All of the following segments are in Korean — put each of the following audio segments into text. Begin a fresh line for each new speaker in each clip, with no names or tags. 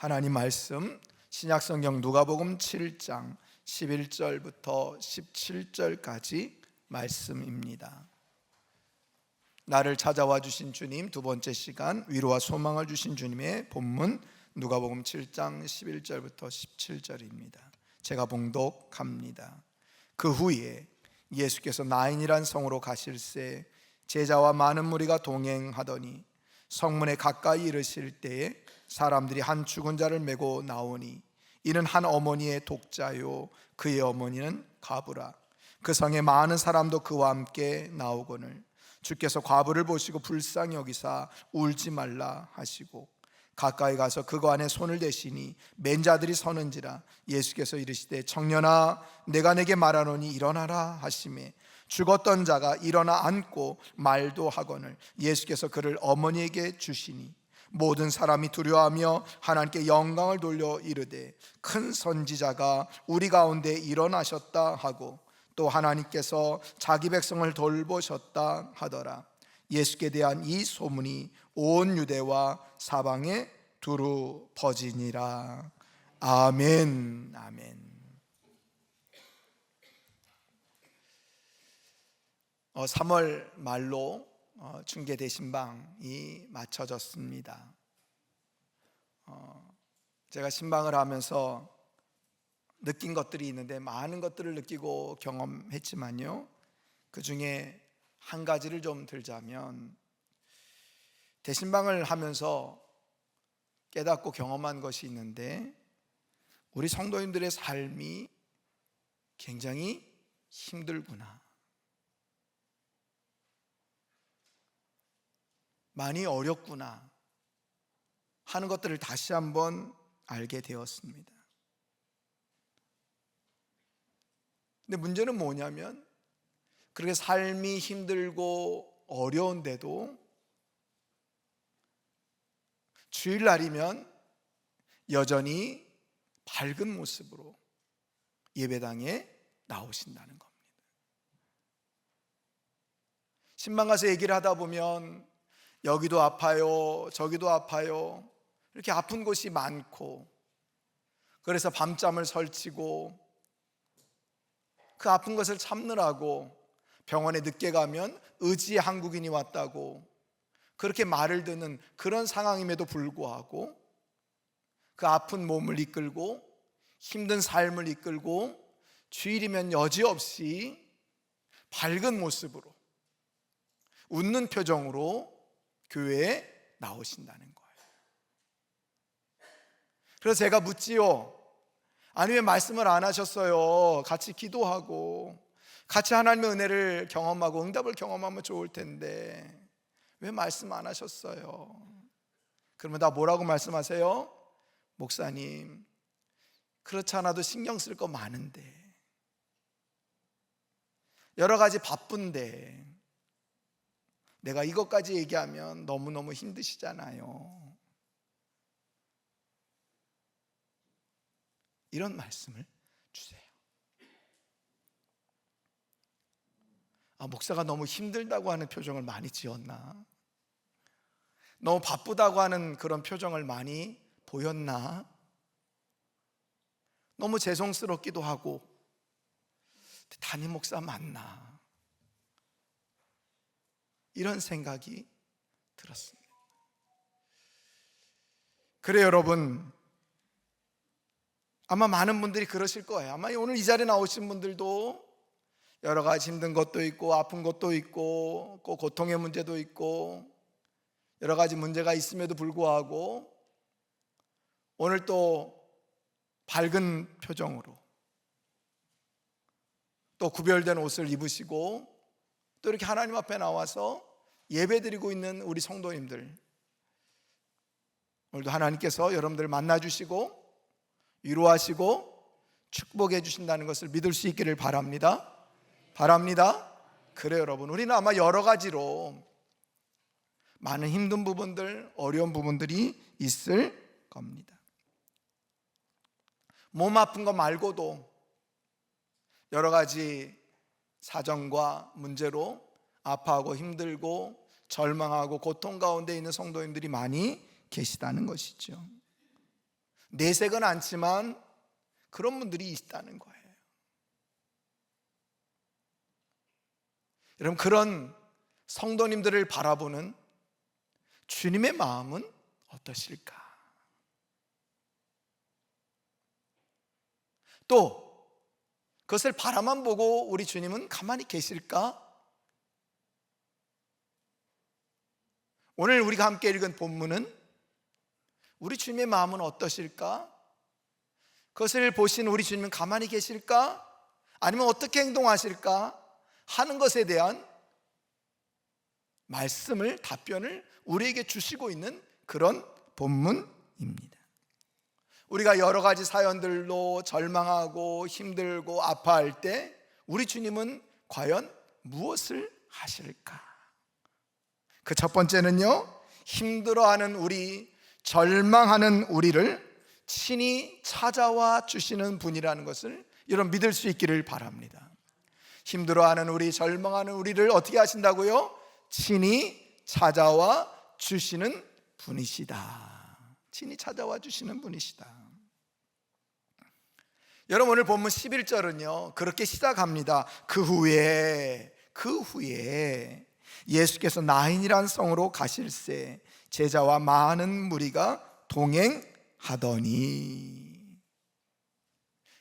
하나님 말씀 신약성경 누가복음 7장 11절부터 17절까지 말씀입니다. 나를 찾아와 주신 주님, 두 번째 시간 위로와 소망을 주신 주님의 본문 누가복음 7장 11절부터 17절입니다. 제가 봉독합니다. 그 후에 예수께서 나인이란 성으로 가실새 제자와 많은 무리가 동행하더니 성문에 가까이 이르실 때에 사람들이 한 죽은 자를 메고 나오니 이는 한 어머니의 독자요 그의 어머니는 과부라. 그 성에 많은 사람도 그와 함께 나오거늘 주께서 과부를 보시고 불쌍히 여기사 울지 말라 하시고 가까이 가서 그거 안에 손을 대시니 맨 자들이 서는지라. 예수께서 이르시되 청년아 내가 내게 말하노니 일어나라 하시매 죽었던 자가 일어나 앉고 말도 하거늘 예수께서 그를 어머니에게 주시니 모든 사람이 두려워하며 하나님께 영광을 돌려 이르되 큰 선지자가 우리 가운데 일어나셨다 하고 또 하나님께서 자기 백성을 돌보셨다 하더라. 예수께 대한 이 소문이 온 유대와 사방에 두루 퍼지니라. 아멘. 아멘. 3월 말로 중계 대신방이 마쳐졌습니다. 제가 신방을 하면서 느낀 것들이 있는데 많은 것들을 느끼고 경험했지만요, 그 중에 한 가지를 좀 들자면 대신방을 하면서 깨닫고 경험한 것이 있는데 우리 성도님들의 삶이 굉장히 힘들구나, 많이 어렵구나 하는 것들을 다시 한번 알게 되었습니다. 근데 문제는 뭐냐면 그렇게 삶이 힘들고 어려운데도 주일날이면 여전히 밝은 모습으로 예배당에 나오신다는 겁니다. 신방 가서 얘기를 하다 보면 여기도 아파요, 저기도 아파요, 이렇게 아픈 곳이 많고 그래서 밤잠을 설치고 그 아픈 것을 참느라고 병원에 늦게 가면 의지의 한국인이 왔다고 그렇게 말을 듣는 그런 상황임에도 불구하고 그 아픈 몸을 이끌고 힘든 삶을 이끌고 주일이면 여지없이 밝은 모습으로 웃는 표정으로 교회에 나오신다는 거예요. 그래서 제가 묻지요. 아니 왜 말씀을 안 하셨어요? 같이 기도하고 같이 하나님의 은혜를 경험하고 응답을 경험하면 좋을 텐데 왜 말씀 안 하셨어요? 그러면 나 뭐라고 말씀하세요? 목사님, 그렇지 않아도 신경 쓸 거 많은데, 여러 가지 바쁜데 내가 이것까지 얘기하면 너무너무 힘드시잖아요. 이런 말씀을 주세요. 목사가 너무 힘들다고 하는 표정을 많이 지었나? 너무 바쁘다고 하는 그런 표정을 많이 보였나? 너무 죄송스럽기도 하고 담임 목사 맞나? 이런 생각이 들었습니다. 그래 여러분, 아마 많은 분들이 그러실 거예요. 아마 오늘 이 자리에 나오신 분들도 여러 가지 힘든 것도 있고 아픈 것도 있고 꼭 고통의 문제도 있고 여러 가지 문제가 있음에도 불구하고 오늘 또 밝은 표정으로 또 구별된 옷을 입으시고 또 이렇게 하나님 앞에 나와서 예배드리고 있는 우리 성도님들, 오늘도 하나님께서 여러분들을 만나주시고 위로하시고 축복해 주신다는 것을 믿을 수 있기를 바랍니다. 그래요 여러분, 우리는 아마 여러 가지로 많은 힘든 부분들, 어려운 부분들이 있을 겁니다. 몸 아픈 거 말고도 여러 가지 사정과 문제로 아파하고 힘들고 절망하고 고통 가운데 있는 성도님들이 많이 계시다는 것이죠. 내색은 않지만 그런 분들이 있다는 거예요. 여러분, 그런 성도님들을 바라보는 주님의 마음은 어떠실까? 또 그것을 바라만 보고 우리 주님은 가만히 계실까? 오늘 우리가 함께 읽은 본문은 우리 주님의 마음은 어떠실까? 그것을 보신 우리 주님은 가만히 계실까? 아니면 어떻게 행동하실까? 하는 것에 대한 말씀을, 답변을 우리에게 주시고 있는 그런 본문입니다. 우리가 여러 가지 사연들로 절망하고 힘들고 아파할 때 우리 주님은 과연 무엇을 하실까? 그 첫 번째는요, 힘들어하는 우리, 절망하는 우리를 친히 찾아와 주시는 분이라는 것을 여러분 믿을 수 있기를 바랍니다. 힘들어하는 우리, 절망하는 우리를 어떻게 하신다고요? 친히 찾아와 주시는 분이시다. 친히 찾아와 주시는 분이시다. 여러분, 오늘 본문 11절은요 그렇게 시작합니다. 그 후에 예수께서 나인이란 성으로 가실새 제자와 많은 무리가 동행하더니.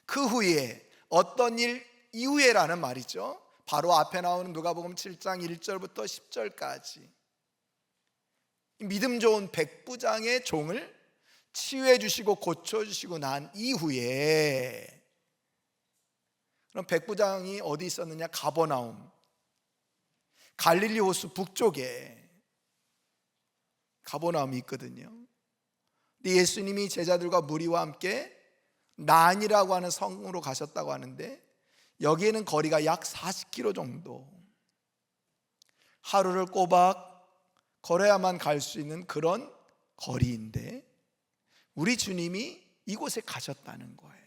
그 후에, 어떤 일 이후에라는 말이죠. 바로 앞에 나오는 누가복음 7장 1절부터 10절까지 믿음 좋은 백부장의 종을 치유해 주시고 고쳐 주시고 난 이후에, 그럼 백부장이 어디 있었느냐? 가버나움, 갈릴리 호수 북쪽에 가버나움이 있거든요. 근데 예수님이 제자들과 무리와 함께 나인이라고 하는 성으로 가셨다고 하는데, 여기에는 거리가 약 40km 정도, 하루를 꼬박 걸어야만 갈 수 있는 그런 거리인데 우리 주님이 이곳에 가셨다는 거예요.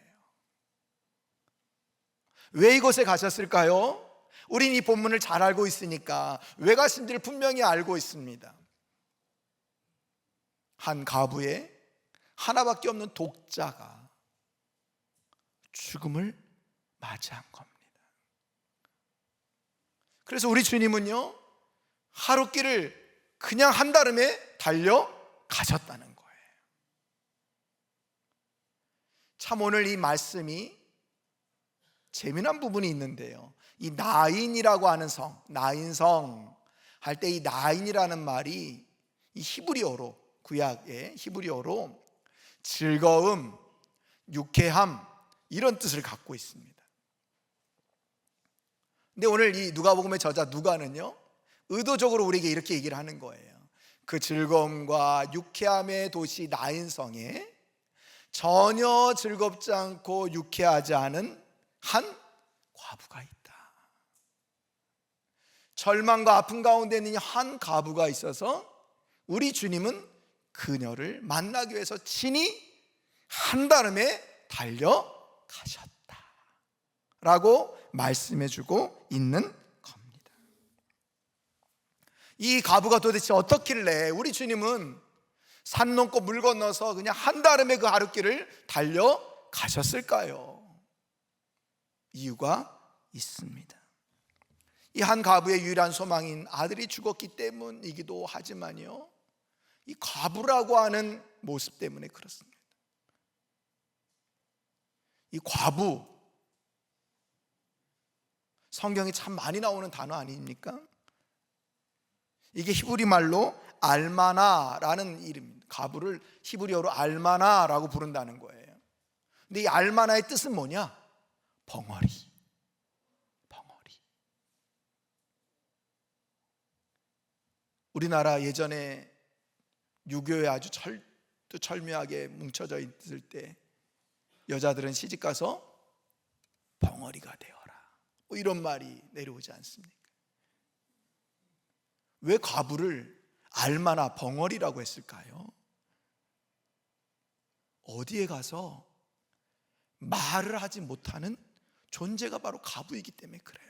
왜 이곳에 가셨을까요? 우린 이 본문을 잘 알고 있으니까 왜 가신지를 분명히 알고 있습니다. 한 가부에 하나밖에 없는 독자가 죽음을 맞이한 겁니다. 그래서 우리 주님은요 하루길을 그냥 한다름에 달려가셨다는 거예요. 참 오늘 이 말씀이 재미난 부분이 있는데요, 이 나인이라고 하는 성, 나인성 할 때 이 나인이라는 말이 이 히브리어로, 구약의 히브리어로 즐거움, 유쾌함 이런 뜻을 갖고 있습니다. 근데 오늘 이 누가복음의 저자 누가는요 의도적으로 우리에게 이렇게 얘기를 하는 거예요. 그 즐거움과 유쾌함의 도시 나인성에 전혀 즐겁지 않고 유쾌하지 않은 한 과부가 있다. 절망과 아픔 가운데 있는 한 과부가 있어서 우리 주님은 그녀를 만나기 위해서 친히 한달음에 달려가셨다 라고 말씀해주고 있는 겁니다. 이 과부가 도대체 어떻길래 우리 주님은 산 넘고 물 건너서 그냥 한달음에 그 하루길을 달려가셨을까요? 이유가 있습니다. 이 한 과부의 유일한 소망인 아들이 죽었기 때문이기도 하지만요, 이 과부라고 하는 모습 때문에 그렇습니다. 이 과부, 성경에 참 많이 나오는 단어 아닙니까? 이게 히브리 말로 알마나라는 이름입니다. 과부를 히브리어로 알마나라고 부른다는 거예요. 근데 이 알마나의 뜻은 뭐냐? 벙어리. 우리나라 예전에 유교에 아주 철두철미하게 뭉쳐져 있을 때 여자들은 시집가서 벙어리가 되어라, 뭐 이런 말이 내려오지 않습니까? 왜 과부를 알마나 벙어리라고 했을까요? 어디에 가서 말을 하지 못하는 존재가 바로 과부이기 때문에 그래요.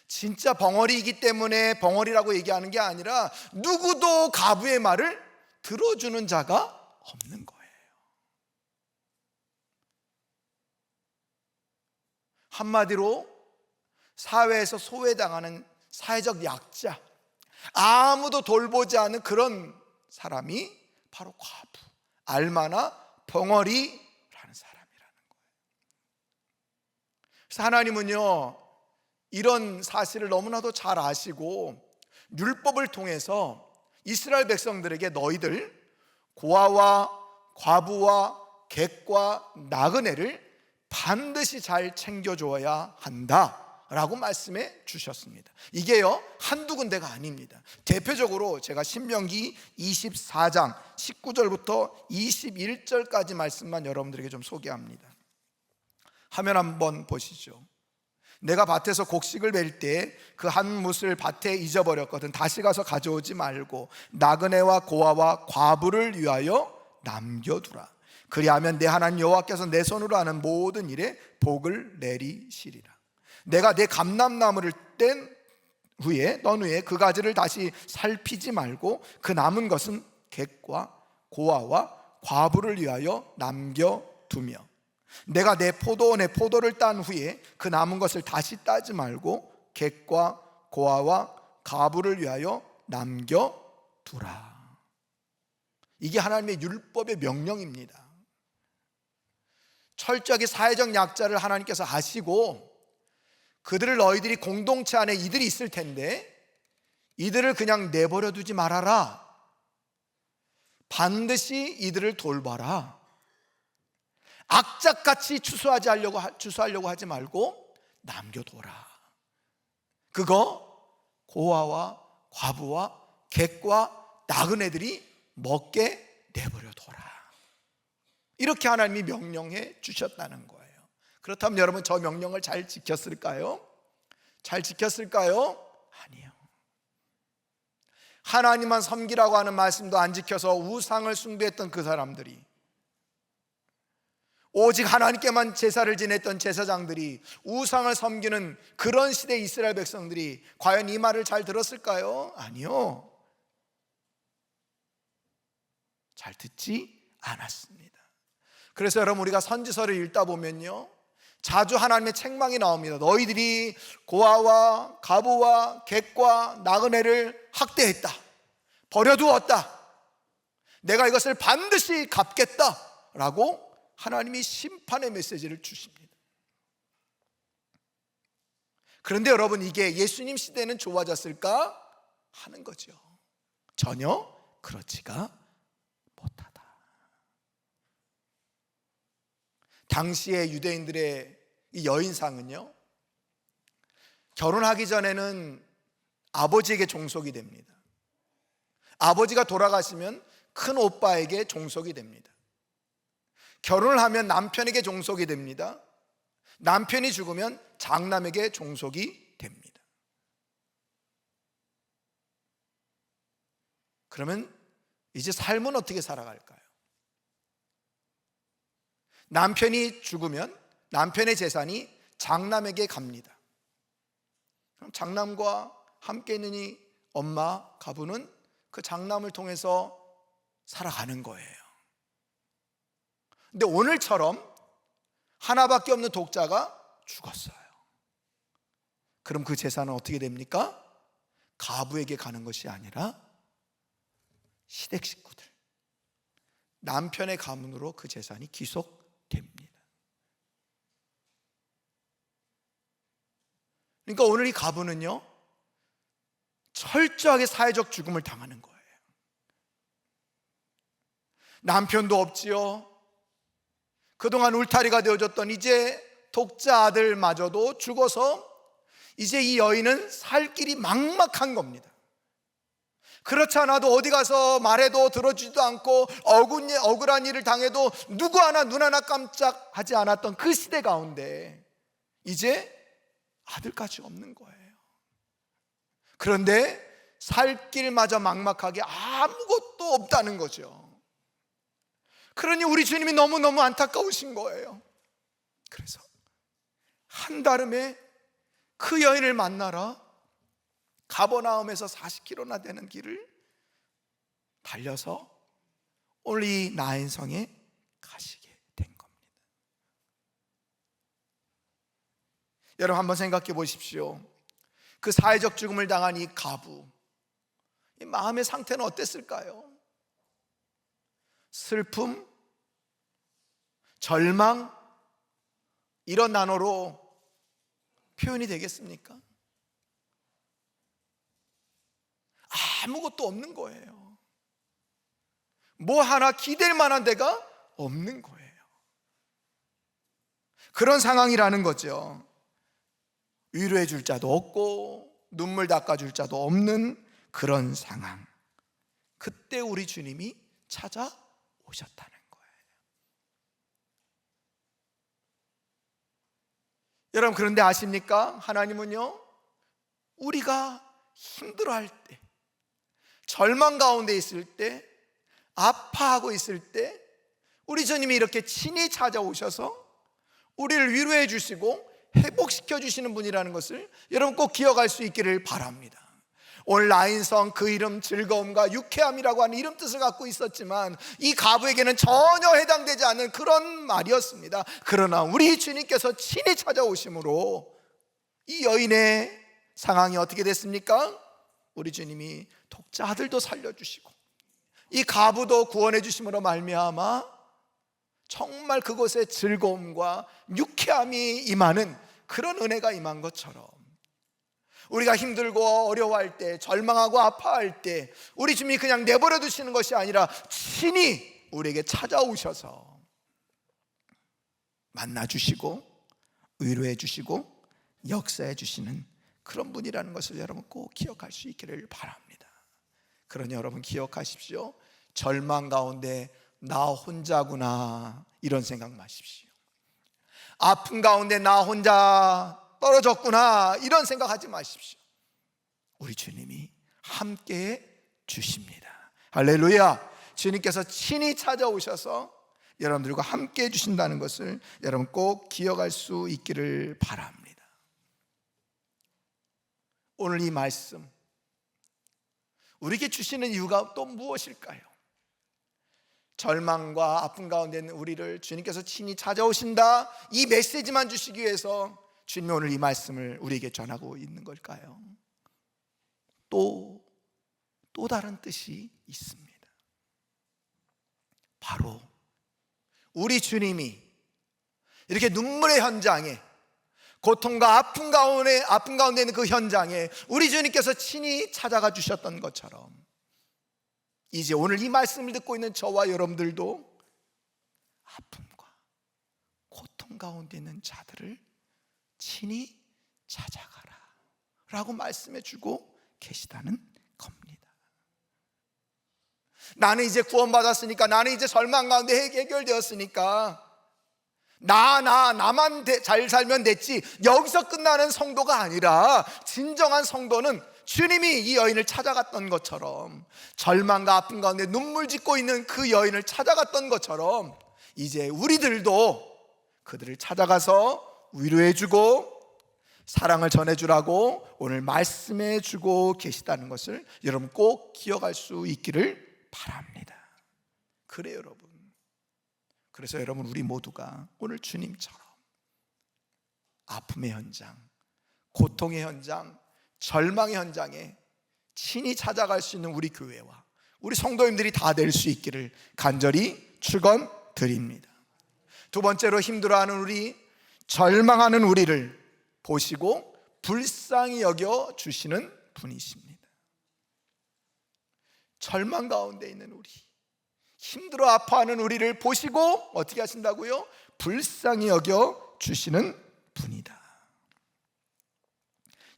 진짜 벙어리이기 때문에 벙어리라고 얘기하는 게 아니라 누구도 과부의 말을 들어주는 자가 없는 거예요. 한마디로 사회에서 소외당하는 사회적 약자, 아무도 돌보지 않는 그런 사람이 바로 과부, 알마나 벙어리라는 사람이라는 거예요. 그래서 하나님은요, 이런 사실을 너무나도 잘 아시고 율법을 통해서 이스라엘 백성들에게 너희들 고아와 과부와 객과 나그네를 반드시 잘 챙겨줘야 한다라고 말씀해 주셨습니다. 이게요, 한두 군데가 아닙니다. 대표적으로 제가 신명기 24장 19절부터 21절까지 말씀만 여러분들에게 좀 소개합니다. 화면 한번 보시죠. 내가 밭에서 곡식을 멜 때 그 한 뭇을 밭에 잊어버렸거든. 다시 가서 가져오지 말고 나그네와 고아와 과부를 위하여 남겨두라. 그리하면 내 하나님 여호와께서 내 손으로 하는 모든 일에 복을 내리시리라. 내가 내 감람나무를 뗀 후에 그 가지를 다시 살피지 말고 그 남은 것은 객과 고아와 과부를 위하여 남겨두며, 내가 내 포도원에 포도를 딴 후에 그 남은 것을 다시 따지 말고 객과 고아와 과부를 위하여 남겨두라. 이게 하나님의 율법의 명령입니다. 철저하게 사회적 약자를 하나님께서 아시고 그들을 너희들이 공동체 안에 이들이 있을 텐데 이들을 그냥 내버려 두지 말아라. 반드시 이들을 돌봐라. 악착같이 추수하려고 하지 말고 남겨둬라. 그거 고아와 과부와 객과 나그네들이 먹게 내버려둬라. 이렇게 하나님이 명령해 주셨다는 거예요. 그렇다면 여러분, 저 명령을 잘 지켰을까요? 잘 지켰을까요? 아니요. 하나님만 섬기라고 하는 말씀도 안 지켜서 우상을 숭배했던 그 사람들이, 오직 하나님께만 제사를 지냈던 제사장들이, 우상을 섬기는 그런 시대 이스라엘 백성들이 과연 이 말을 잘 들었을까요? 아니요. 잘 듣지 않았습니다. 그래서 여러분, 우리가 선지서를 읽다 보면요, 자주 하나님의 책망이 나옵니다. 너희들이 고아와 과부와 객과 나그네를 학대했다, 버려두었다, 내가 이것을 반드시 갚겠다라고 하나님이 심판의 메시지를 주십니다. 그런데 여러분, 이게 예수님 시대는 좋아졌을까 하는 거죠. 전혀 그렇지가 못하다. 당시의 유대인들의 이 여인상은요, 결혼하기 전에는 아버지에게 종속이 됩니다. 아버지가 돌아가시면 큰 오빠에게 종속이 됩니다. 결혼을 하면 남편에게 종속이 됩니다. 남편이 죽으면 장남에게 종속이 됩니다. 그러면 이제 삶은 어떻게 살아갈까요? 남편이 죽으면 남편의 재산이 장남에게 갑니다. 그럼 장남과 함께 있는 이 엄마, 가부는 그 장남을 통해서 살아가는 거예요. 근데 오늘처럼 하나밖에 없는 독자가 죽었어요. 그럼 그 재산은 어떻게 됩니까? 가부에게 가는 것이 아니라 시댁 식구들, 남편의 가문으로 그 재산이 귀속됩니다. 그러니까 오늘 이 가부는요, 철저하게 사회적 죽음을 당하는 거예요. 남편도 없지요. 그동안 울타리가 되어줬던 이제 독자 아들마저도 죽어서 이제 이 여인은 살 길이 막막한 겁니다. 그렇지 않아도 어디 가서 말해도 들어주지도 않고 억울한 일을 당해도 누구 하나 눈 하나 깜짝하지 않았던 그 시대 가운데 이제 아들까지 없는 거예요. 그런데 살 길마저 막막하게 아무것도 없다는 거죠. 그러니 우리 주님이 너무너무 안타까우신 거예요. 그래서 한달음에 그 여인을 만나러 가버나움에서 40km나 되는 길을 달려서 오늘 이 나인성에 가시게 된 겁니다. 여러분 한번 생각해 보십시오. 그 사회적 죽음을 당한 이 가부, 이 마음의 상태는 어땠을까요? 슬픔, 절망, 이런 단어로 표현이 되겠습니까? 아무것도 없는 거예요. 뭐 하나 기댈 만한 데가 없는 거예요. 그런 상황이라는 거죠. 위로해 줄 자도 없고 눈물 닦아 줄 자도 없는 그런 상황. 그때 우리 주님이 찾아오셨다는 거예요. 여러분, 그런데 아십니까? 하나님은요, 우리가 힘들어할 때, 절망 가운데 있을 때, 아파하고 있을 때 우리 주님이 이렇게 친히 찾아오셔서 우리를 위로해 주시고 회복시켜 주시는 분이라는 것을 여러분 꼭 기억할 수 있기를 바랍니다. 오늘 라인성, 그 이름 즐거움과 유쾌함이라고 하는 이름 뜻을 갖고 있었지만 이 가부에게는 전혀 해당되지 않는 그런 말이었습니다. 그러나 우리 주님께서 친히 찾아오심으로 이 여인의 상황이 어떻게 됐습니까? 우리 주님이 독자 아들도 살려주시고 이 가부도 구원해 주심으로 말미암아 정말 그곳에 즐거움과 유쾌함이 임하는 그런 은혜가 임한 것처럼 우리가 힘들고 어려워할 때, 절망하고 아파할 때 우리 주님이 그냥 내버려 두시는 것이 아니라 친히 우리에게 찾아오셔서 만나주시고 위로해 주시고 역사해 주시는 그런 분이라는 것을 여러분 꼭 기억할 수 있기를 바랍니다. 그러니 여러분 기억하십시오. 절망 가운데 나 혼자구나 이런 생각 마십시오. 아픔 가운데 나 혼자 떨어졌구나 이런 생각하지 마십시오. 우리 주님이 함께해 주십니다. 할렐루야. 주님께서 친히 찾아오셔서 여러분들과 함께해 주신다는 것을 여러분 꼭 기억할 수 있기를 바랍니다. 오늘 이 말씀 우리에게 주시는 이유가 또 무엇일까요? 절망과 아픔 가운데 있는 우리를 주님께서 친히 찾아오신다, 이 메시지만 주시기 위해서 주님이 오늘 이 말씀을 우리에게 전하고 있는 걸까요? 또 다른 뜻이 있습니다. 바로 우리 주님이 이렇게 눈물의 현장에, 고통과 아픔 가운데 있는 그 현장에 우리 주님께서 친히 찾아가 주셨던 것처럼 이제 오늘 이 말씀을 듣고 있는 저와 여러분들도 아픔과 고통 가운데 있는 자들을 친히 찾아가라 라고 말씀해 주고 계시다는 겁니다. 나는 이제 구원받았으니까, 나는 이제 절망 가운데 해결되었으니까 나만 잘 살면 됐지, 여기서 끝나는 성도가 아니라 진정한 성도는 주님이 이 여인을 찾아갔던 것처럼, 절망과 아픔 가운데 눈물 짓고 있는 그 여인을 찾아갔던 것처럼 이제 우리들도 그들을 찾아가서 위로해주고 사랑을 전해주라고 오늘 말씀해주고 계시다는 것을 여러분 꼭 기억할 수 있기를 바랍니다. 그래요 여러분. 그래서 여러분 우리 모두가 오늘 주님처럼 아픔의 현장, 고통의 현장, 절망의 현장에 친히 찾아갈 수 있는 우리 교회와 우리 성도님들이 다 될 수 있기를 간절히 축원드립니다. 두 번째로 힘들어하는 우리, 절망하는 우리를 보시고 불쌍히 여겨 주시는 분이십니다. 절망 가운데 있는 우리, 힘들어 아파하는 우리를 보시고 어떻게 하신다고요? 불쌍히 여겨 주시는 분이다.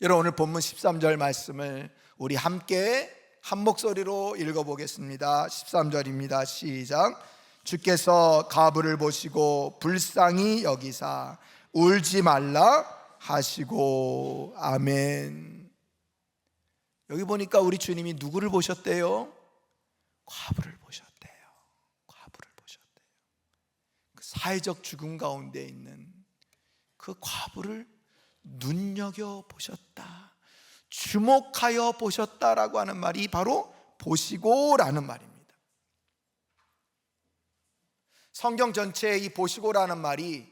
여러분 오늘 본문 13절 말씀을 우리 함께 한 목소리로 읽어보겠습니다. 13절입니다. 시작. 주께서 가부를 보시고 불쌍히 여기사 울지 말라 하시고. 아멘. 여기 보니까 우리 주님이 누구를 보셨대요? 과부를 보셨대요. 과부를 보셨대요. 그 사회적 죽음 가운데 있는 그 과부를 눈여겨 보셨다, 주목하여 보셨다라고 하는 말이 바로 보시고라는 말입니다. 성경 전체에 이 보시고라는 말이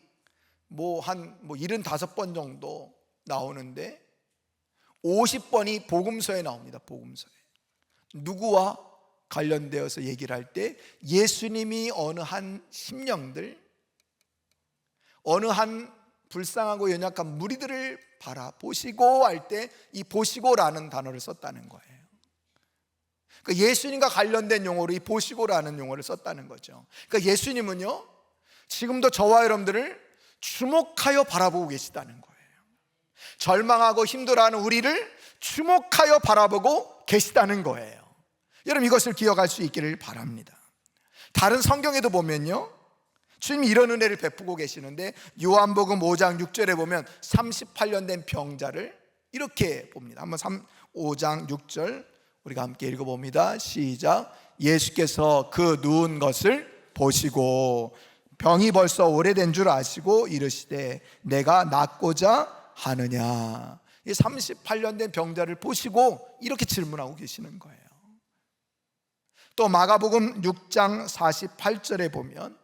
한 75번 정도 나오는데 50번이 복음서에 나옵니다. 복음서에. 누구와 관련되어서 얘기를 할 때 예수님이 어느 한 심령들, 어느 한 불쌍하고 연약한 무리들을 바라보시고 할 때 이 보시고라는 단어를 썼다는 거예요. 그러니까 예수님과 관련된 용어로 이 보시고라는 용어를 썼다는 거죠. 그러니까 예수님은요, 지금도 저와 여러분들을 주목하여 바라보고 계시다는 거예요. 절망하고 힘들어하는 우리를 주목하여 바라보고 계시다는 거예요. 여러분, 이것을 기억할 수 있기를 바랍니다. 다른 성경에도 보면요, 주님이 이런 은혜를 베푸고 계시는데 요한복음 5장 6절에 보면 38년 된 병자를 이렇게 봅니다. 한번 5장 6절 우리가 함께 읽어봅니다. 시작. 예수께서 그 누운 것을 보시고 병이 벌써 오래된 줄 아시고 이르시되 내가 낫고자 하느냐. 이 38년 된 병자를 보시고 이렇게 질문하고 계시는 거예요. 또 마가복음 6장 48절에 보면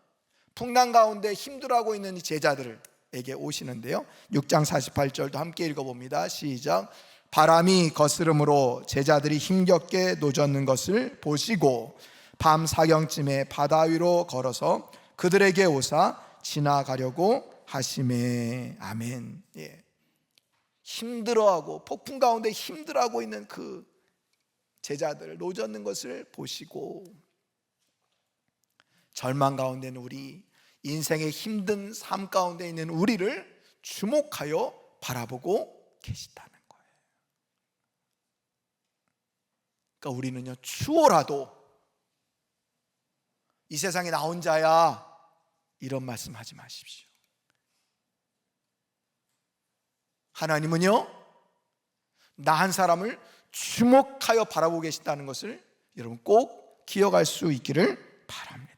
풍랑 가운데 힘들어하고 있는 제자들에게 오시는데요, 6장 48절도 함께 읽어봅니다. 시작. 바람이 거스름으로 제자들이 힘겹게 노젓는 것을 보시고 밤 사경쯤에 바다 위로 걸어서 그들에게 오사 지나가려고 하시매. 아멘. 예. 힘들어하고 폭풍 가운데 힘들어하고 있는 그 제자들 노젓는 것을 보시고 절망 가운데 있는 우리, 인생의 힘든 삶 가운데 있는 우리를 주목하여 바라보고 계시다는 거예요. 그러니까 우리는요, 추워라도 이 세상에 나 혼자야 이런 말씀 하지 마십시오. 하나님은요, 나 한 사람을 주목하여 바라보고 계시다는 것을 여러분 꼭 기억할 수 있기를 바랍니다.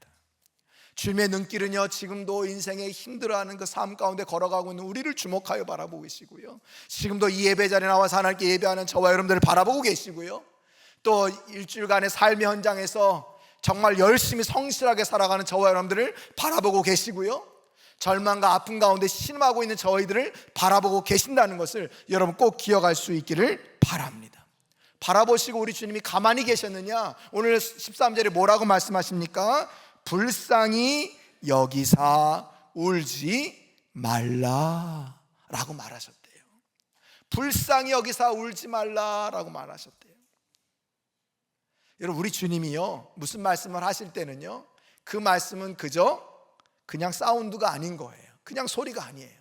주님의 눈길은요, 지금도 인생에 힘들어하는 그 삶 가운데 걸어가고 있는 우리를 주목하여 바라보고 계시고요, 지금도 이 예배 자리에 나와서 하나님께 예배하는 저와 여러분들을 바라보고 계시고요, 또 일주일간의 삶의 현장에서 정말 열심히 성실하게 살아가는 저와 여러분들을 바라보고 계시고요, 절망과 아픔 가운데 신음하고 있는 저희들을 바라보고 계신다는 것을 여러분 꼭 기억할 수 있기를 바랍니다. 바라보시고 우리 주님이 가만히 계셨느냐? 오늘 13절에 뭐라고 말씀하십니까? 불쌍히 여기사 울지 말라 라고 말하셨대요. 불쌍히 여기사 울지 말라 라고 말하셨대요. 여러분, 우리 주님이요, 무슨 말씀을 하실 때는요, 그 말씀은 그냥 사운드가 아닌 거예요. 그냥 소리가 아니에요.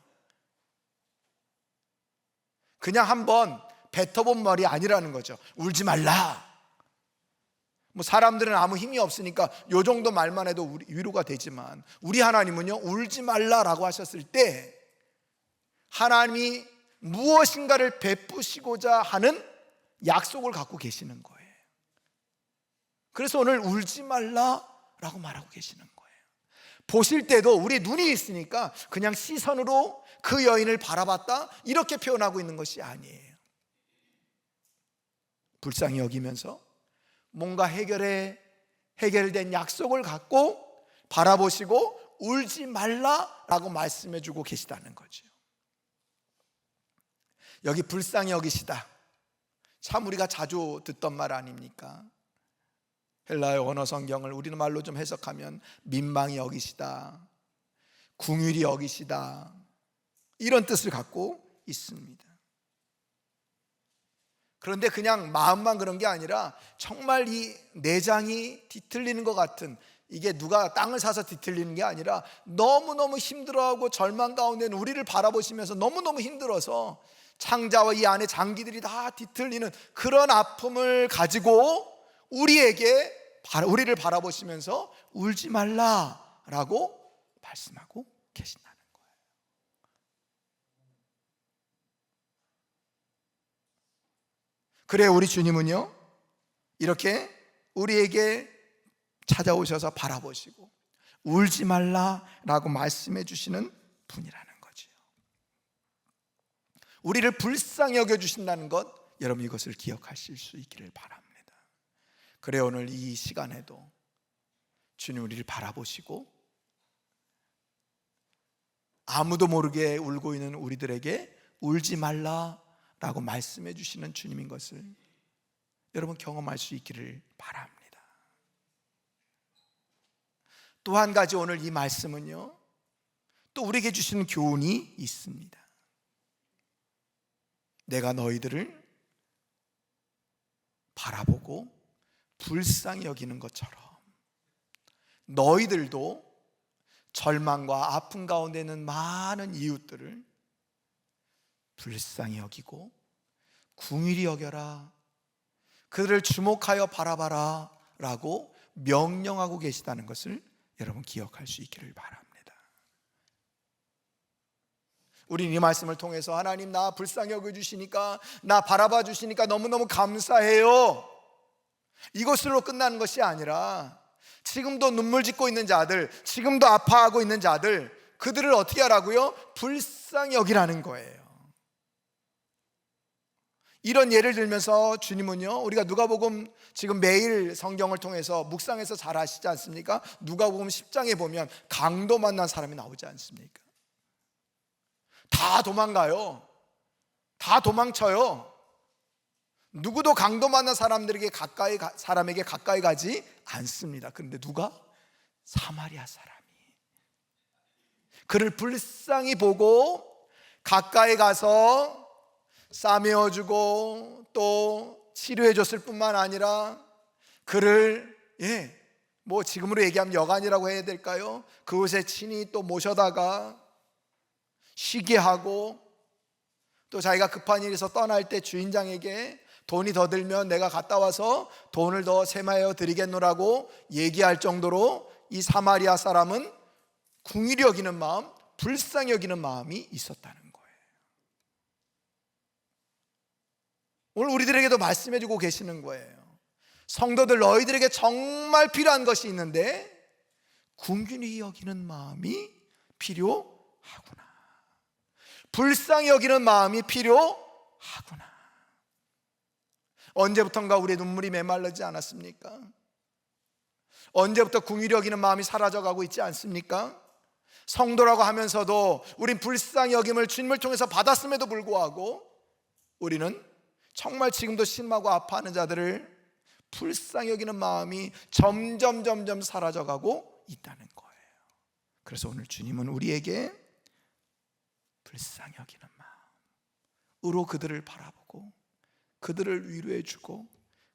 그냥 한번 뱉어본 말이 아니라는 거죠. 울지 말라. 뭐 사람들은 아무 힘이 없으니까 요 정도 말만 해도 위로가 되지만 우리 하나님은요, 울지 말라라고 하셨을 때 하나님이 무엇인가를 베푸시고자 하는 약속을 갖고 계시는 거예요. 그래서 오늘 울지 말라라고 말하고 계시는 거예요. 보실 때도 우리 눈이 있으니까 그냥 시선으로 그 여인을 바라봤다 이렇게 표현하고 있는 것이 아니에요. 불쌍히 여기면서 뭔가 해결된 약속을 갖고 바라보시고 울지 말라라고 말씀해 주고 계시다는 거죠. 여기 불쌍히 여기시다, 참 우리가 자주 듣던 말 아닙니까? 헬라어 언어 성경을 우리는 말로 좀 해석하면 민망히 여기시다, 궁휼히 여기시다, 이런 뜻을 갖고 있습니다. 그런데 그냥 마음만 그런 게 아니라 정말 이 내장이 뒤틀리는 것 같은, 이게 누가 땅을 사서 뒤틀리는 게 아니라 너무너무 힘들어하고 절망 가운데 있는 우리를 바라보시면서 너무너무 힘들어서 창자와 이 안에 장기들이 다 뒤틀리는 그런 아픔을 가지고 우리를 바라보시면서 울지 말라라고 말씀하고 계신다는 거예요. 그래, 우리 주님은요, 이렇게 우리에게 찾아오셔서 바라보시고 울지 말라라고 말씀해 주시는 분이라는 거죠. 우리를 불쌍히 여겨주신다는 것, 여러분 이것을 기억하실 수 있기를 바랍니다. 그래, 오늘 이 시간에도 주님 우리를 바라보시고 아무도 모르게 울고 있는 우리들에게 울지 말라라고 말씀해 주시는 주님인 것을 여러분 경험할 수 있기를 바랍니다. 또 한 가지 오늘 이 말씀은요, 또 우리에게 주시는 교훈이 있습니다. 내가 너희들을 바라보고 불쌍히 여기는 것처럼 너희들도 절망과 아픔 가운데 있는 많은 이웃들을 불쌍히 여기고 긍휼히 여겨라, 그들을 주목하여 바라봐라 라고 명령하고 계시다는 것을 여러분 기억할 수 있기를 바랍니다. 우리는 이 말씀을 통해서 하나님 나 불쌍히 여겨주시니까, 나 바라봐 주시니까 너무너무 감사해요, 이것으로 끝나는 것이 아니라 지금도 눈물 짓고 있는 자들, 지금도 아파하고 있는 자들, 그들을 어떻게 하라고요? 불쌍히 여기라는 거예요. 이런 예를 들면서 주님은요, 우리가 누가복음 지금 매일 성경을 통해서 묵상해서 잘 아시지 않습니까? 누가복음 10장에 보면 강도 만난 사람이 나오지 않습니까? 다 도망가요. 다 도망쳐요. 누구도 강도 만난 사람에게 가까이 가지 않습니다. 그런데 누가? 사마리아 사람이 그를 불쌍히 보고 가까이 가서 싸매어주고 또 치료해줬을 뿐만 아니라 그를 뭐 지금으로 얘기하면 여관이라고 해야 될까요? 그곳에 친히 또 모셔다가 쉬게 하고, 또 자기가 급한 일이 있어 떠날 때 주인장에게 돈이 더 들면 내가 갔다 와서 돈을 더 세마여 드리겠노라고 얘기할 정도로 이 사마리아 사람은 긍휼히 여기는 마음, 불쌍히 여기는 마음이 있었다는 거예요. 오늘 우리들에게도 말씀해 주고 계시는 거예요. 성도들, 너희들에게 정말 필요한 것이 있는데 긍휼히 여기는 마음이 필요하구나, 불쌍히 여기는 마음이 필요하구나. 언제부턴가 우리의 눈물이 메말르지 않았습니까? 언제부터 긍휼히 여기는 마음이 사라져가고 있지 않습니까? 성도라고 하면서도 우린 불쌍히 여김을 주님을 통해서 받았음에도 불구하고 우리는 정말 지금도 심하고 아파하는 자들을 불쌍히 여기는 마음이 점점 사라져가고 있다는 거예요. 그래서 오늘 주님은 우리에게 불쌍히 여기는 마음으로 그들을 바라보고 그들을 위로해주고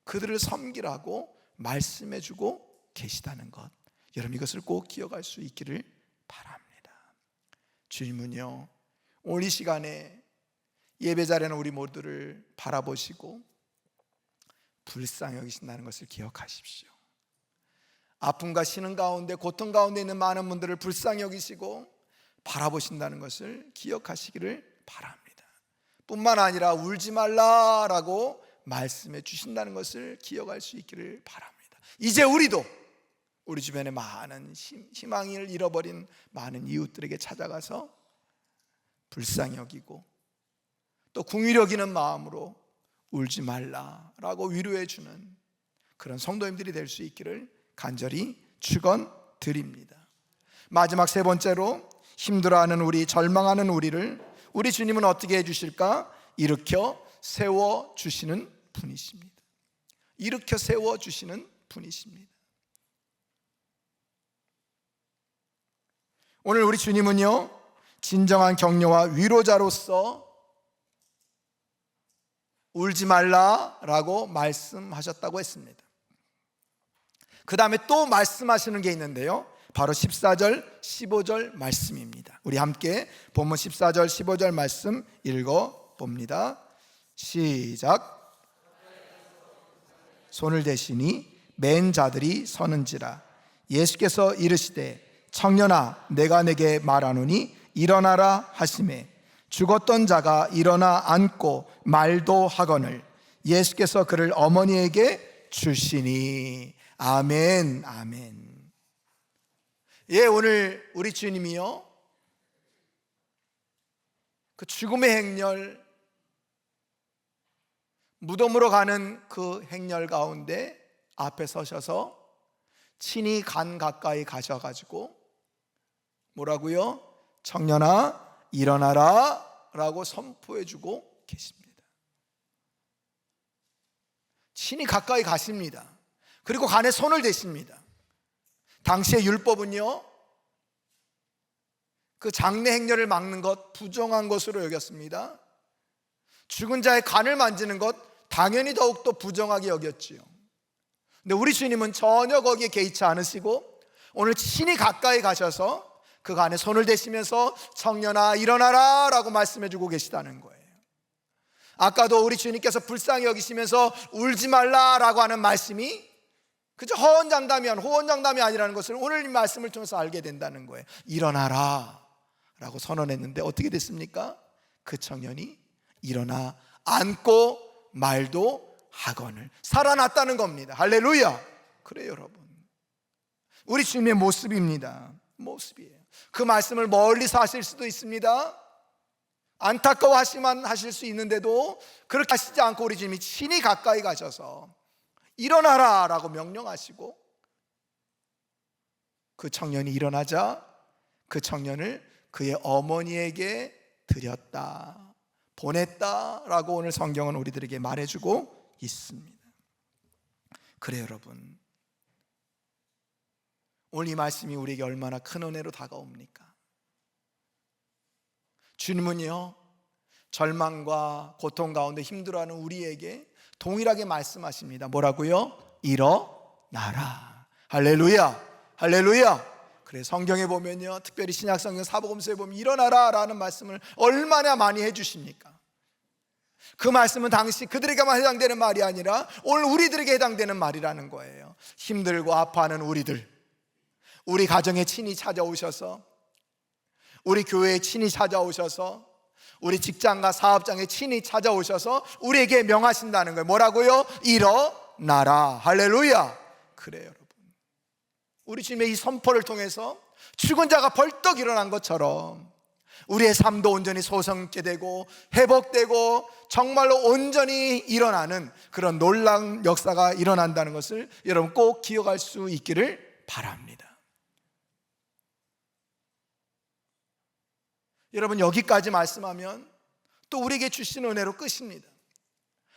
그들을 섬기라고 말씀해주고 계시다는 것, 여러분 이것을 꼭 기억할 수 있기를 바랍니다. 주님은요, 오늘 이 시간에 예배 자리에는 우리 모두를 바라보시고 불쌍히 여기신다는 것을 기억하십시오. 아픔과 신음 가운데, 고통 가운데 있는 많은 분들을 불쌍히 여기시고 바라보신다는 것을 기억하시기를 바랍니다. 뿐만 아니라 울지 말라라고 말씀해 주신다는 것을 기억할 수 있기를 바랍니다. 이제 우리도 우리 주변에 많은 희망을 잃어버린 많은 이웃들에게 찾아가서 불쌍히 여기고 또 긍휼히 여기는 마음으로 울지 말라라고 위로해 주는 그런 성도님들이 될 수 있기를 간절히 축원드립니다. 마지막 세 번째로, 힘들어하는 우리, 절망하는 우리를 우리 주님은 어떻게 해주실까? 일으켜 세워주시는 분이십니다. 일으켜 세워주시는 분이십니다. 오늘 우리 주님은요, 진정한 격려와 위로자로서 울지 말라라고 말씀하셨다고 했습니다. 그 다음에 또 말씀하시는 게 있는데요, 바로 14절 15절 말씀입니다. 우리 함께 본문 14절 15절 말씀 읽어봅니다. 시작. 손을 대시니 맨 자들이 서는지라. 예수께서 이르시되 청년아 내가 내게 말하노니 일어나라 하시매 죽었던 자가 일어나 앉고 말도 하거늘 예수께서 그를 어머니에게 주시니. 아멘, 아멘. 예, 오늘 우리 주님이요, 그 죽음의 행렬, 무덤으로 가는 그 행렬 가운데 앞에 서셔서 친히 간 가까이 가셔가지고 뭐라고요? 청년아 일어나라 라고 선포해 주고 계십니다. 친히 가까이 가십니다. 그리고 간에 손을 대십니다. 당시의 율법은요, 그 장례 행렬을 막는 것 부정한 것으로 여겼습니다. 죽은 자의 간을 만지는 것 당연히 더욱더 부정하게 여겼지요. 근데 우리 주님은 전혀 거기에 개의치 않으시고 오늘 친히 가까이 가셔서 그 간에 손을 대시면서 청년아 일어나라 라고 말씀해 주고 계시다는 거예요. 아까도 우리 주님께서 불쌍히 여기시면서 울지 말라라고 하는 말씀이 그저 호언장담이 아니라는 것을 오늘 이 말씀을 통해서 알게 된다는 거예요. 일어나라 라고 선언했는데 어떻게 됐습니까? 그 청년이 일어나 앉고 말도 하거늘 살아났다는 겁니다. 할렐루야. 그래요 여러분, 우리 주님의 모습입니다. 모습이에요. 그 말씀을 멀리서 하실 수도 있습니다. 안타까워하시만 하실 수 있는데도 그렇게 하시지 않고 우리 주님이 친히 가까이 가셔서 일어나라 라고 명령하시고 그 청년이 일어나자 그 청년을 그의 어머니에게 드렸다, 보냈다 라고 오늘 성경은 우리들에게 말해주고 있습니다. 그래요 여러분, 오늘 이 말씀이 우리에게 얼마나 큰 은혜로 다가옵니까? 주님은요, 절망과 고통 가운데 힘들어하는 우리에게 동일하게 말씀하십니다. 뭐라고요? 일어나라. 할렐루야, 할렐루야. 그래 성경에 보면요, 특별히 신약성경 사복음서에 보면 일어나라 라는 말씀을 얼마나 많이 해주십니까? 그 말씀은 당시 그들에게만 해당되는 말이 아니라 오늘 우리들에게 해당되는 말이라는 거예요. 힘들고 아파하는 우리 가정에 친히 찾아오셔서, 우리 교회에 친히 찾아오셔서, 우리 직장과 사업장에 친히 찾아오셔서 우리에게 명하신다는 거예요. 뭐라고요? 일어나라. 할렐루야. 그래요 여러분, 우리 주님의 이 선포를 통해서 죽은 자가 벌떡 일어난 것처럼 우리의 삶도 온전히 소성케 되고 회복되고 정말로 온전히 일어나는 그런 놀라운 역사가 일어난다는 것을 여러분 꼭 기억할 수 있기를 바랍니다. 여러분, 여기까지 말씀하면 또 우리에게 주시는 은혜로 끝입니다.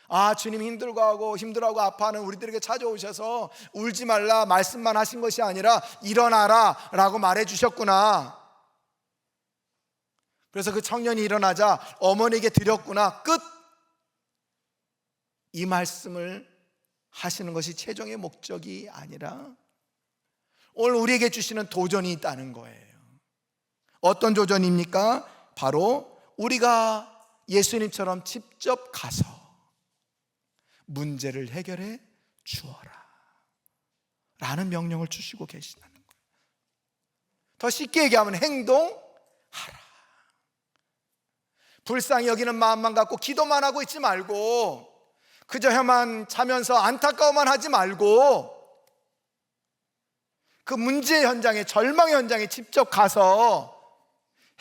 아, 주님 힘들어하고 아파하는 우리들에게 찾아오셔서 울지 말라 말씀만 하신 것이 아니라 일어나라 라고 말해 주셨구나. 그래서 그 청년이 일어나자 어머니에게 드렸구나, 끝. 이 말씀을 하시는 것이 최종의 목적이 아니라 오늘 우리에게 주시는 도전이 있다는 거예요. 어떤 도전입니까? 바로 우리가 예수님처럼 직접 가서 문제를 해결해 주어라 라는 명령을 주시고 계시다는 거예요. 더 쉽게 얘기하면 행동하라. 불쌍히 여기는 마음만 갖고 기도만 하고 있지 말고, 그저 혀만 차면서 안타까워만 하지 말고 그 문제 현장에, 절망의 현장에 직접 가서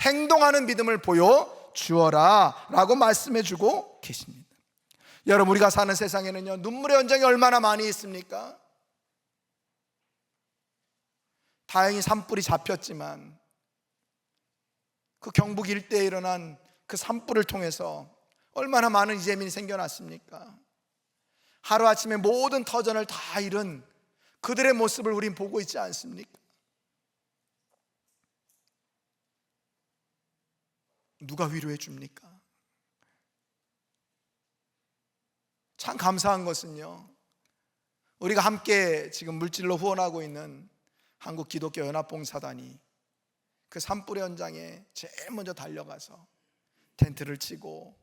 행동하는 믿음을 보여주어라 라고 말씀해 주고 계십니다. 여러분, 우리가 사는 세상에는요, 눈물의 현장이 얼마나 많이 있습니까? 다행히 산불이 잡혔지만 그 경북 일대에 일어난 그 산불을 통해서 얼마나 많은 이재민이 생겨났습니까? 하루아침에 모든 터전을 다 잃은 그들의 모습을 우린 보고 있지 않습니까? 누가 위로해 줍니까? 참 감사한 것은요, 우리가 함께 지금 물질로 후원하고 있는 한국기독교연합봉사단이 그 산불의 현장에 제일 먼저 달려가서 텐트를 치고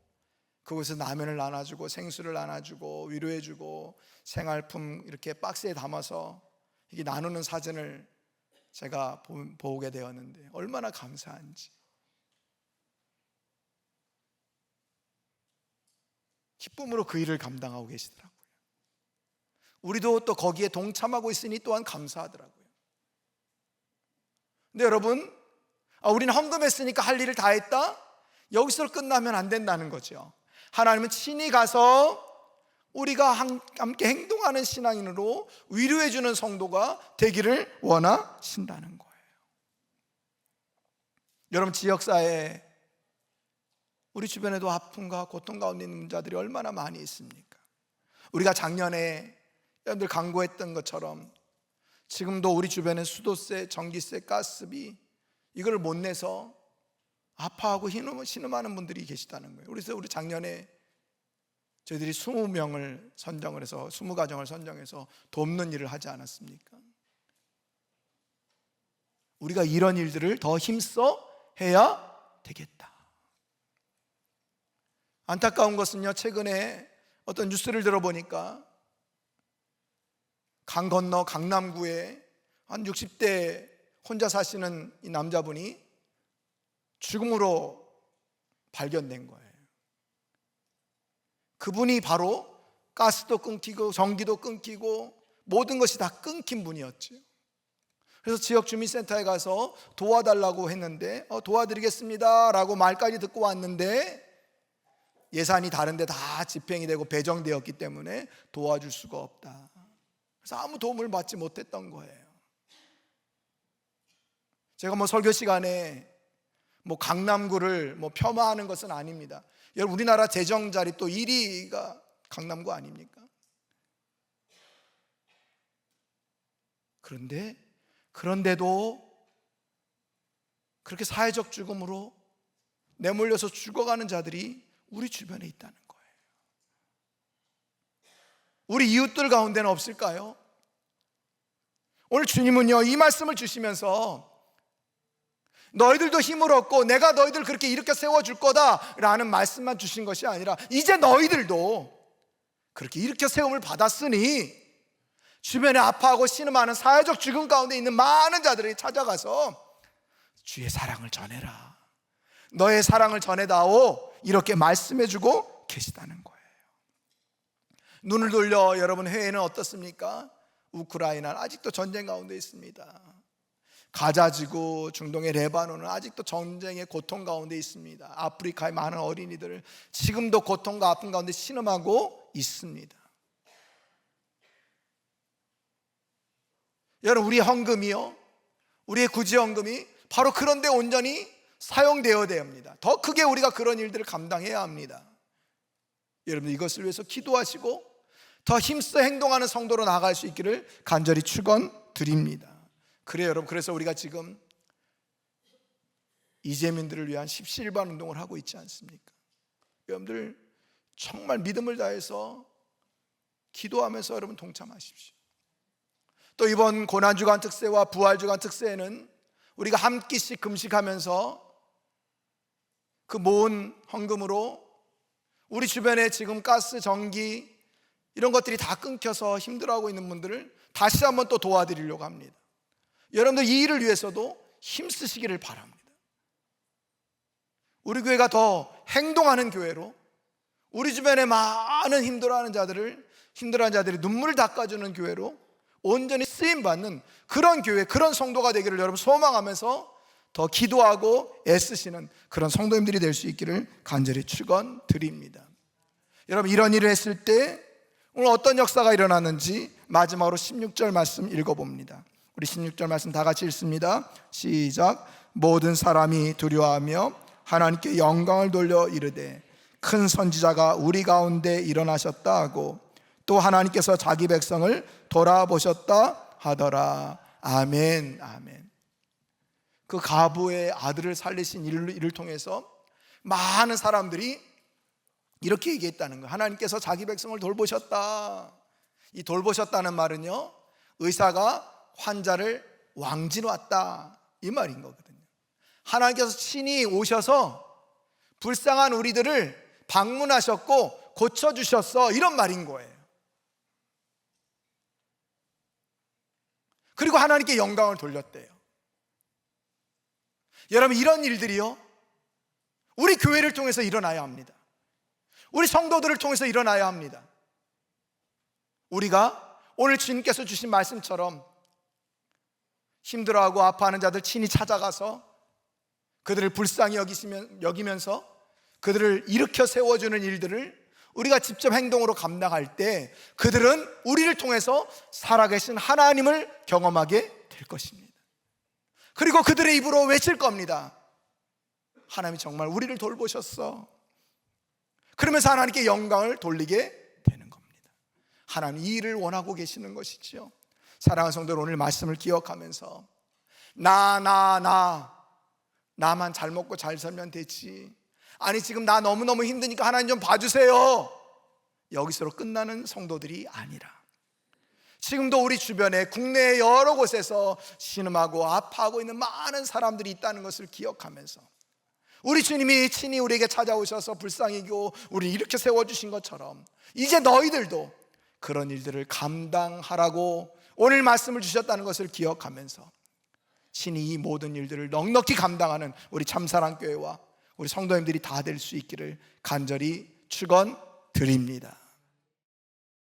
그곳에서 라면을 나눠주고 생수를 나눠주고 위로해주고 생활품 이렇게 박스에 담아서 이게 나누는 사진을 제가 보게 되었는데 얼마나 감사한지, 기쁨으로 그 일을 감당하고 계시더라고요. 우리도 또 거기에 동참하고 있으니 또한 감사하더라고요. 근데 여러분, 우리는 헌금했으니까 할 일을 다 했다? 여기서 끝나면 안 된다는 거죠. 하나님은 친히 가서 우리가 함께 행동하는 신앙인으로 위로해주는 성도가 되기를 원하신다는 거예요. 여러분, 지역사회에 우리 주변에도 아픔과 고통 가운데 있는 자들이 얼마나 많이 있습니까? 우리가 작년에 여러분들 강구했던 것처럼 지금도 우리 주변에 수도세, 전기세, 가스비 이걸 못 내서 아파하고 신음하는 분들이 계시다는 거예요. 그래서 우리 작년에 저희들이 20명을 선정을 해서 20가정을 선정해서 돕는 일을 하지 않았습니까? 우리가 이런 일들을 더 힘써 해야 되겠다. 안타까운 것은요, 최근에 어떤 뉴스를 들어보니까 강 건너 강남구에 한 60대 혼자 사시는 이 남자분이 죽음으로 발견된 거예요. 그분이 바로 가스도 끊기고 전기도 끊기고 모든 것이 다 끊긴 분이었죠. 그래서 지역 주민센터에 가서 도와달라고 했는데 도와드리겠습니다 라고 말까지 듣고 왔는데 예산이 다른데 다 집행이 되고 배정되었기 때문에 도와줄 수가 없다. 그래서 아무 도움을 받지 못했던 거예요. 제가 설교 시간에 강남구를 폄하하는 것은 아닙니다. 여러분, 우리나라 재정 자립도 1위가 강남구 아닙니까? 그런데도 그렇게 사회적 죽음으로 내몰려서 죽어가는 자들이 우리 주변에 있다는 거예요. 우리 이웃들 가운데는 없을까요? 오늘 주님은요, 이 말씀을 주시면서 너희들도 힘을 얻고 내가 너희들 그렇게 일으켜 세워줄 거다 라는 말씀만 주신 것이 아니라 이제 너희들도 그렇게 일으켜 세움을 받았으니 주변에 아파하고 신음하는 사회적 죽음 가운데 있는 많은 자들이 찾아가서 주의 사랑을 전해라, 너의 사랑을 전해다오, 이렇게 말씀해주고 계시다는 거예요. 눈을 돌려 여러분, 해외는 어떻습니까? 우크라이나는 아직도 전쟁 가운데 있습니다. 가자지구, 중동의 레바논은 아직도 전쟁의 고통 가운데 있습니다. 아프리카의 많은 어린이들 지금도 고통과 아픔 가운데 신음하고 있습니다. 여러분, 우리의 헌금이요, 우리의 구제헌금이 바로 그런 데 온전히 사용되어야 됩니다. 더 크게 우리가 그런 일들을 감당해야 합니다. 여러분, 이것을 위해서 기도하시고 더 힘써 행동하는 성도로 나아갈 수 있기를 간절히 축원드립니다. 그래요, 여러분. 그래서 우리가 지금 이재민들을 위한 십시일반 운동을 하고 있지 않습니까? 여러분들 정말 믿음을 다해서 기도하면서 여러분 동참하십시오. 또 이번 고난주간 특세와 부활주간 특세에는 우리가 한 끼씩 금식하면서 그 모은 헌금으로 우리 주변에 지금 가스, 전기 이런 것들이 다 끊겨서 힘들어하고 있는 분들을 다시 한번 또 도와드리려고 합니다. 여러분들 이 일을 위해서도 힘쓰시기를 바랍니다. 우리 교회가 더 행동하는 교회로 우리 주변에 많은 힘들어하는 자들이 눈물을 닦아주는 교회로 온전히 쓰임받는 그런 교회, 그런 성도가 되기를 여러분 소망하면서 더 기도하고 애쓰시는 그런 성도님들이 될 수 있기를 간절히 축원드립니다. 여러분, 이런 일을 했을 때 오늘 어떤 역사가 일어났는지 마지막으로 16절 말씀 읽어봅니다. 우리 16절 말씀 다 같이 읽습니다. 시작. 모든 사람이 두려워하며 하나님께 영광을 돌려 이르되 큰 선지자가 우리 가운데 일어나셨다 하고 또 하나님께서 자기 백성을 돌아보셨다 하더라. 아멘, 아멘. 그 가부의 아들을 살리신 일을 통해서 많은 사람들이 이렇게 얘기했다는 거예요. 하나님께서 자기 백성을 돌보셨다. 이 돌보셨다는 말은요, 의사가 환자를 왕진왔다 이 말인 거거든요. 하나님께서 친히 오셔서 불쌍한 우리들을 방문하셨고 고쳐주셨어, 이런 말인 거예요. 그리고 하나님께 영광을 돌렸대요. 여러분, 이런 일들이요, 우리 교회를 통해서 일어나야 합니다. 우리 성도들을 통해서 일어나야 합니다. 우리가 오늘 주님께서 주신 말씀처럼 힘들어하고 아파하는 자들 친히 찾아가서 그들을 불쌍히 여기면서 그들을 일으켜 세워주는 일들을 우리가 직접 행동으로 감당할 때 그들은 우리를 통해서 살아계신 하나님을 경험하게 될 것입니다. 그리고 그들의 입으로 외칠 겁니다. 하나님이 정말 우리를 돌보셨어. 그러면서 하나님께 영광을 돌리게 되는 겁니다. 하나님 이 일을 원하고 계시는 것이지요. 사랑하는 성도들, 오늘 말씀을 기억하면서 나만 잘 먹고 잘 살면 되지, 아니 지금 나 너무너무 힘드니까 하나님 좀 봐주세요, 여기서로 끝나는 성도들이 아니라 지금도 우리 주변에 국내 여러 곳에서 신음하고 아파하고 있는 많은 사람들이 있다는 것을 기억하면서 우리 주님이 친히 우리에게 찾아오셔서 불쌍히 여기고 우리를 이렇게 세워주신 것처럼 이제 너희들도 그런 일들을 감당하라고 오늘 말씀을 주셨다는 것을 기억하면서 친히 이 모든 일들을 넉넉히 감당하는 우리 참사랑교회와 우리 성도님들이 다 될 수 있기를 간절히 축원드립니다.